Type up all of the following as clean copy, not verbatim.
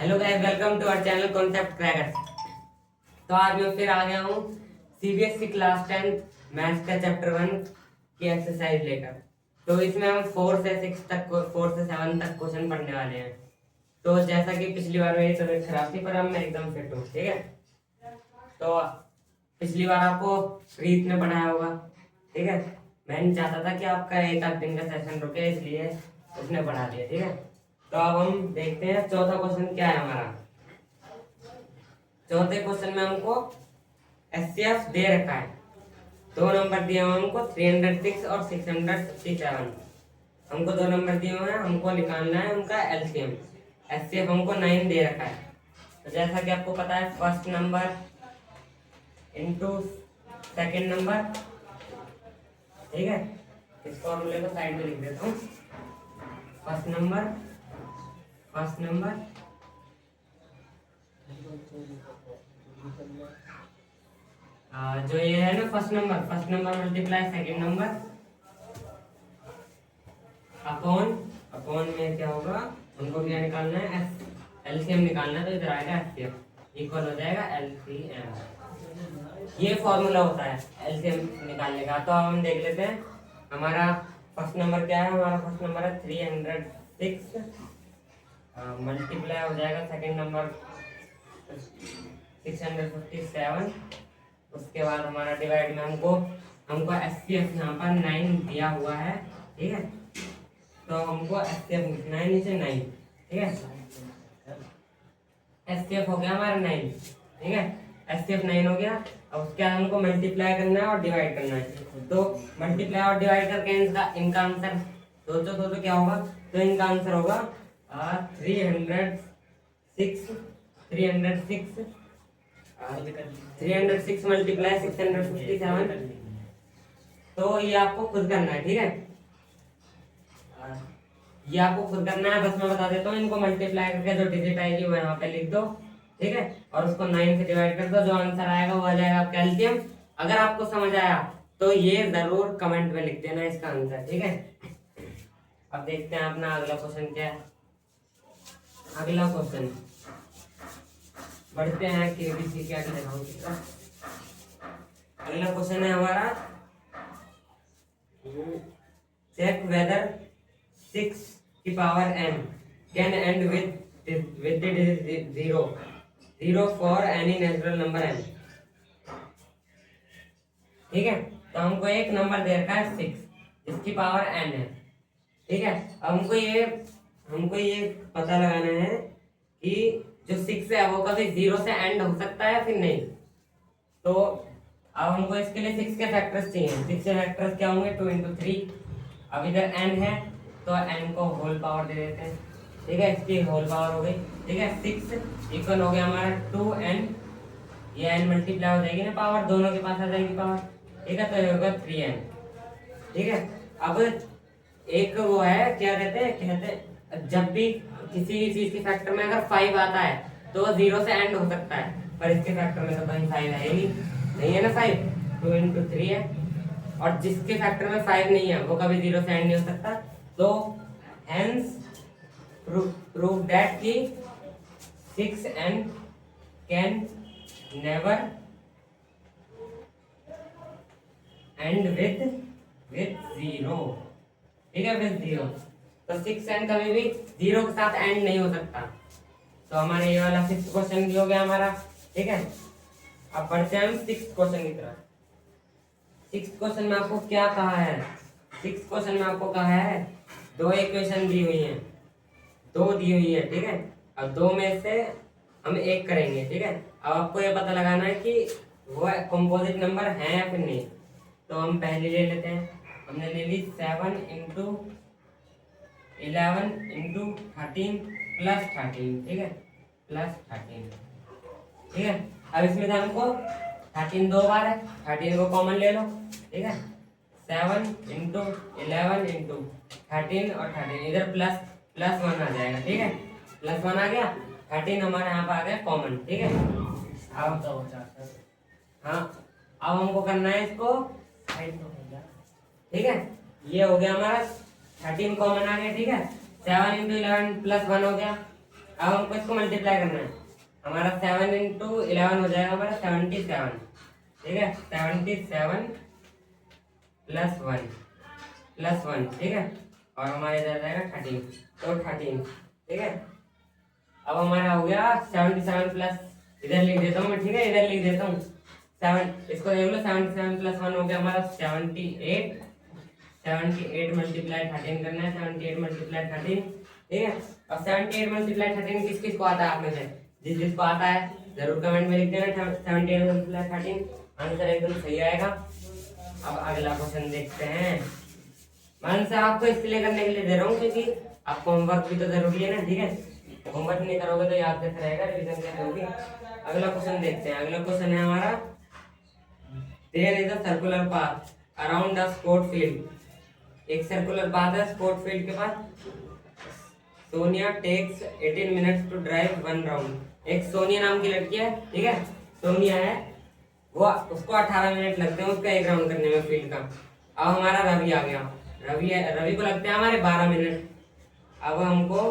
Hello guys, welcome to our channel concept crackers. तो आज मैं फिर आ गया हूँ सीबीएसई क्लास 10 मैथ्स का चैप्टर 1 की एक्सरसाइज लेकर। तो इसमें हम 4 से 6 तक 4 से 7 तक क्वेश्चन पढ़ने वाले हैं। तो जैसा कि पिछली बार मेरी तबीयत खराब थी, पर अब मैं एकदम फिट हूँ। ठीक है, तो पिछली बार आपको प्रीत ने पढ़ाया होगा। ठीक है, मैं नहीं चाहता था कि आपका एक आध दिन का सेशन रुके, इसलिए उसने पढ़ा दिया। ठीक है, तो अब हम देखते हैं चौथा क्वेश्चन क्या है हमारा। चौथे क्वेश्चन में हमको एचसीएफ दे रखा है। दो नंबर दिए हुए हमको 306 और 657। हमको दो नंबर दिए हुए हैं, हमको निकालना है उनका एलसीएम। एचसीएफ हमको 9 दे रखा है। तो जैसा कि आपको पता है, first number into second number. ठीक है, इस फॉर्मूले को साइड में लिख देता हूँ। फर्स्ट नंबर जो ये है ना, first number multiply second number upon में क्या होगा, उनको क्या निकालना है, एलसीएम निकालना है। तो इधर आएगा एचसीएफ इक्वल हो जाएगा एलसीएम। ये फॉर्मूला होता है एलसीएम निकालने का। तो हम देख लेते हैं हमारा फर्स्ट नंबर क्या है। हमारा फर्स्ट नंबर है 306 मल्टीप्लाई हो जाएगा सेकंड नंबर 657। उसके बाद हमारा डिवाइड में हमको एचसीएफ यहाँ पर 9 दिया हुआ है। ठीक है, तो हमको एचसीएफ लिखना है नीचे 9। ठीक है, एचसीएफ हो गया हमारा 9। ठीक है, एचसीएफ 9 हो गया। अब उसके बाद हमको मल्टीप्लाई करना है और डिवाइड करना है। तो मल्टीप्लाई और डिवाइड करके इनका आंसर सोचो क्या होगा। तो इनका आंसर होगा 306 मल्टीप्लाई 657। तो ये आपको खुद करना है। ठीक है, ये आपको खुद करना है। बस मैं बता देता हूँ, इनको मल्टीप्लाई करके जो डिजिट आएगी वो यहाँ पे लिख दो। ठीक है, और उसको 9 से डिवाइड कर दो। जो आंसर आएगा वो आ जाएगा आपका एलसीएम। अगर आपको समझ आया तो ये जरूर कमेंट में लिख देना इसका आंसर। ठीक है, अब देखते हैं अपना अगला क्वेश्चन क्या है। अगला क्वेश्चन बढ़ते हैं केबीसी क्या लिखा। अगला क्वेश्चन है हमारा, चेक वेदर 6 की power n can and with digit 0 for any natural number n। ठीक है, तो हमको एक नंबर दे रखा है 6 जिसकी पावर n है। ठीक है, अब हमको ये पता लगाना है कि जो 6 है वो कभी 0 से एंड हो सकता है फिर नहीं। तो अब हमको इसके लिए 6 के फैक्टर्स चाहिए। 6 के फैक्टर्स क्या होंगे, 2 × 3। अब इधर n है तो n को होल पावर दे देते हैं। ठीक है, इसकी होल पावर हो गई। ठीक है, 6 इक्वल हो गया हमारा 2n। ये n मल्टीप्लाई हो जाएगी ना, पावर दोनों के पास आ जाएगी पावर। ठीक है, तो ये होगा 3n। ठीक है, अब एक वो है, क्या कहते हैं, जब भी किसी चीज के फैक्टर में अगर 5 आता है तो वो 0 से एंड हो सकता है, पर इसके फैक्टर में तो कहीं 5 है ही नहीं है ना। 5 2 × 3 है, और जिसके फैक्टर में 5 नहीं है वो कभी 0 से एंड नहीं हो सकता। तो हेंस प्रूव दैट कि 6n can never and with 0। ठीक है, विद 0। तो 6n कभी भी 0 के साथ एंड नहीं हो सकता। तो हमारे ये वाला 6th क्वेश्चन भी हो गया हमारा। ठीक है, अब बढ़ते हैं हम 6th क्वेश्चन की तरफ। 6th क्वेश्चन में आपको क्या कहा है, 6th क्वेश्चन में आपको कहा है दो इक्वेशन दी हुई हैं, दो दी हुई है। ठीक है, अब दो में से हम एक करेंगे। ठीक है, अब आपको ये पता लगाना है कि वो कंपोजिट नंबर है या फिर नहीं। तो हम पहले ले लेते हैं, हमने ले ली 7 × 11 × 13 + 13। ठीक है, +13। ठीक है, अब इसमें से हमको 13 दो बार है, 13 को कॉमन ले लो। ठीक है, 7 × 11 × 13 और 13 इधर +1 आ जाएगा। ठीक है, +1 आ गया, 13 हमारे यहाँ पर आ गया कॉमन। ठीक है, अब हाँ, अब हमको करना है इसको। ठीक है, ये हो गया हमारा 13 कॉमन आ गया। ठीक है, 7 × 11 +1 हो गया, अब हमको इसको मल्टीप्लाई करना है। हमारा 7 इंटू 11 हो जाएगा हमारा 77, ठीक है। 77 प्लस वन, ठीक है। और हमारे इधर जाएगा 13, तो 13, ठीक है। अब हमारा हो गया 77 प्लस, इधर लिख देता हूँ मैं, ठीक है, इधर लिख देता हूँ 7, इसको देख लो 77 प्लस 1 हो गया हमारा 78, 78 मल्टीप्लाई 13 करना है, 78 मल्टीप्लाई 13, ठीक है। अब 78 मल्टीप्लाई 13 किस किस को आता है आप में से, जिस जिसको आता है जरूर कमेंट में लिख देना। 78 मल्टीप्लाई 13 आंसर एकदम सही आएगा। अब अगला क्वेश्चन देखते हैं। मान से आपको इसलिए करने के लिए दे रहा हूँ क्योंकि आपको होमवर्क भी तो जरूरी है ना, ठीक है। होमवर्क नहीं करोगे तो याद कैसे रहेगा, रिवीजन कैसे होगी। अगला क्वेश्चन देखते हैं। अगला क्वेश्चन है हमारा, there is a circular path around the sport field. एक सर्कुलर पाथ है स्पोर्ट फील्ड के पास। Sonia takes 18 minutes to drive 1 round. एक सोनिया नाम की लड़की है, ठीक है, सोनिया है, वो उसको 18 मिनट लगते हैं उसका एक राउंड करने में फील्ड का। अब हमारा रवि आ गया, रवि को लगते हैं हमारे 12 मिनट। अब हमको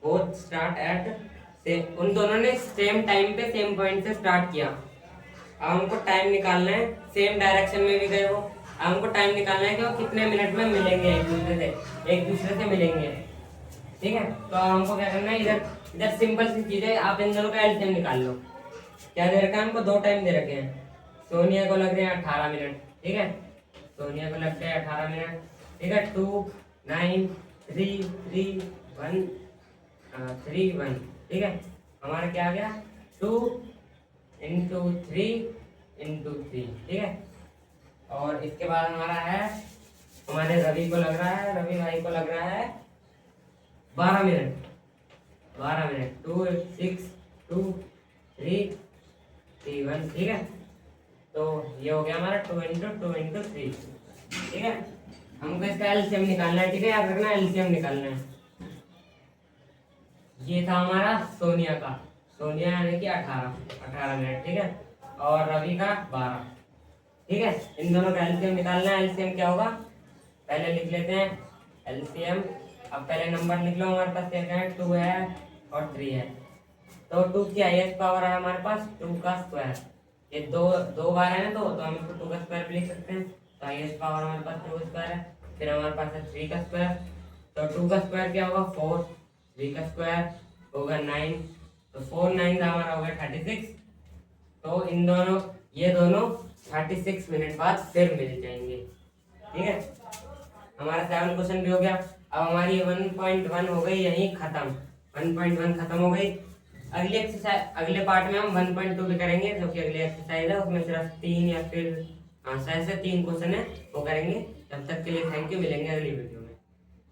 बोथ स्टार्ट एट, उन दोनों ने सेम टाइम पे सेम पॉइंट से स्टार्ट किया। अब हमको टाइम निकालना है, सेम डायरेक्शन में भी गए वो। अब हमको टाइम निकालना है कि वो कितने मिनट में मिलेंगे एक दूसरे से मिलेंगे, ठीक है। तो हमको क्या करना है, इधर सिंपल सी चीज है, आप इन दोनों का एलसीएम निकाल लो। क्या दे रखा है हमको, 2 टाइम दे रखे हैं। सोनिया को लग रहे हैं 18 मिनट, ठीक है, सोनिया को लगते हैं 18 मिनट, ठीक है। 2 9 3 3 1 3 1, ठीक है। हमारा क्या आ गया, 2 इंटू 3 इंटू 3, ठीक है। और इसके बाद हमारा है, हमारे रवि को लग रहा है, रवि भाई को लग रहा है 12 मिनट, 2 6 2 3 3 1, ठीक है। तो ये हो गया हमारा 2 इंटू 3, ठीक है। हमको इसका एलसीएम निकालना है, ठीक है, याद रखना एलसीएम निकालना है। ये था हमारा सोनिया का, सोनिया यानी कि 18 मिनट, ठीक है, और रवि का 12, ठीक है। इन दोनों का एलसीएम निकालना है। एलसीएम क्या होगा, पहले लिख लेते हैं एलसीएम। अब पहले नंबर लिख लो, हमारे पास क्या है, 2 है और 3 है। तो 2 की हाईएस्ट पावर है हमारे पास 2 का स्क्वायर। ये दो बार है ना, तो हम इसको 2 का स्क्वायर भी लिख सकते हैं। तो हाईएस्ट पावर हमारे पास 2 का स्क्वायर है। फिर हमारे पास है 3 का स्क्वायर, तो 2 का स्क्वायर क्या होगा 4, 3 का स्क्वायर होगा 9, तो 4 9 का हमारा होगा 36। तो इन दोनों, ये दोनों 36 मिनट बाद फिर मिल जाएंगे, ठीक है। हमारा 7 क्वेश्चन भी हो गया। अब हमारी 1.1 हो गई यहीं खत्म, 1.1 खत्म हो गई। अगली एक्सरसाइज, अगले पार्ट में हम 1.2 भी करेंगे, जो कि अगली एक्सरसाइज है, उसमें सिर्फ 3 या फिर शायद से 3 क्वेश्चन है वो करेंगे। तब तक के लिए थैंक यू, मिलेंगे अगली वीडियो में।